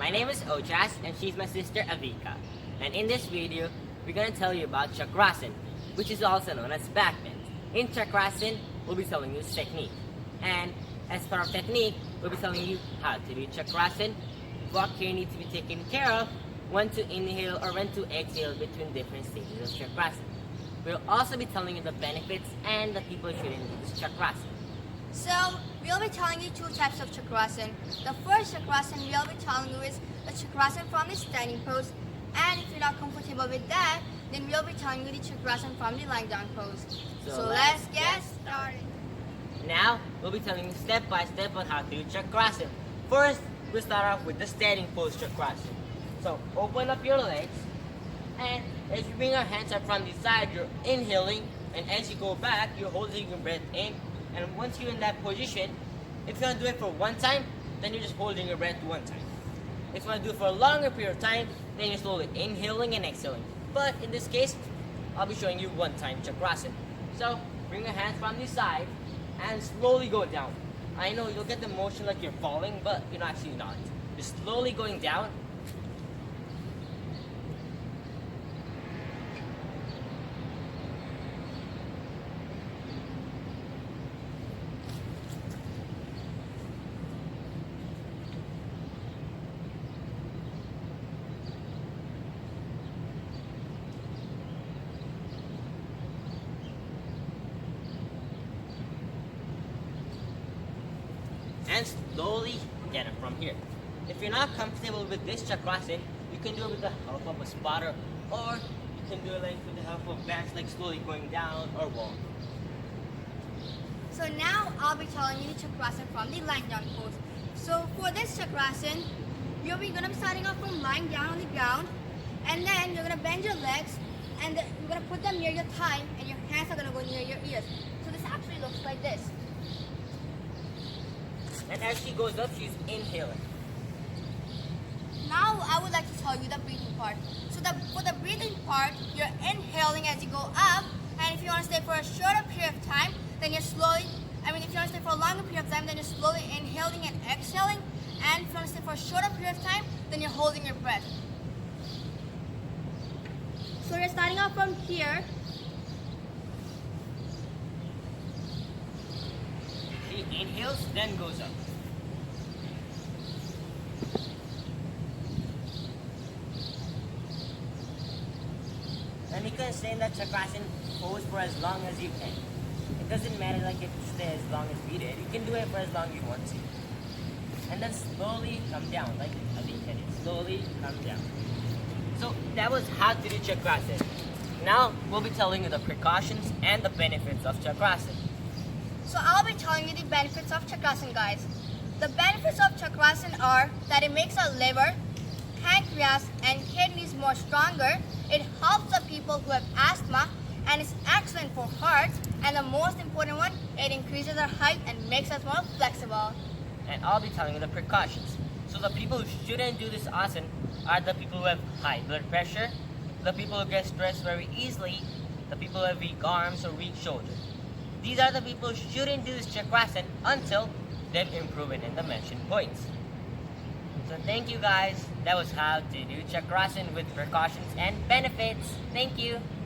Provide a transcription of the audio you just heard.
My name is Ojas and she's my sister Avika. And in this video, we're going to tell you about Chakrasana, which is also known as Backbend. In Chakrasana, we'll be telling you this technique. And as for our technique, we'll be telling you how to do Chakrasana, what care needs to be taken care of, when to inhale or when to exhale between different stages of Chakrasana. We'll also be telling you the benefits and the people who shouldn't do this Chakrasana. So, we'll be telling you two types of Chakrasana. The first Chakrasana we'll be telling you is the Chakrasana from the standing pose. And if you're not comfortable with that, then we'll be telling you the Chakrasana from the lying down pose. So let's get started. Now, we'll be telling you step by step on how to do Chakrasana. First, we'll start off with the standing pose Chakrasana. So, open up your legs, and as you bring your hands up from the side, you're inhaling, and as you go back, you're holding your breath in. And once you're in that position, if you want to do it for one time, then you're just holding your breath one time. If you want to do it for a longer period of time, then you're slowly inhaling and exhaling. But in this case, I'll be showing you one time Chakrasana. So, bring your hands from the side and slowly go down. I know you'll get the motion like you're falling, but you're actually not. You're slowly going down. And slowly get it from here. If you're not comfortable with this Chakrasana, you can do it with the help of a spotter, or you can do it like with the help of bands, like slowly going down or wall. So now I'll be telling you the Chakrasana from the lying down pose. So for this Chakrasana, you're going to be starting off from lying down on the ground, and then you're going to bend your legs, and you're going to put them near your thigh, and your hands are going to go near your ears. So this actually looks like this. And as she goes up, she's inhaling. Now I would like to tell you the breathing part. So for the breathing part, you're inhaling as you go up, and if you want to stay for a shorter period of time, then if you want to stay for a longer period of time, then you're slowly inhaling and exhaling, and if you want to stay for a shorter period of time, then you're holding your breath. So you're starting off from here. She inhales, then goes up. And you can stay in that Chakrasana pose for as long as you can. It doesn't matter like if you stay as long as we did. You can do it for as long as you want to. And then slowly come down, like Avika did. Slowly come down. So that was how to do Chakrasana. Now we'll be telling you the precautions and the benefits of Chakrasana. So I'll be telling you the benefits of Chakrasana, guys. The benefits of Chakrasana are that it makes our liver, pancreas, and kidneys more stronger. It helps the people who have asthma, and it's excellent for hearts. And the most important one, it increases our height and makes us more flexible. And I'll be telling you the precautions. So the people who shouldn't do this asana are the people who have high blood pressure, the people who get stressed very easily, the people who have weak arms or weak shoulders. These are the people who shouldn't do this Chakrasana until they've improved in the mentioned points. So thank you guys. That was how to do Chakrasana with precautions and benefits. Thank you.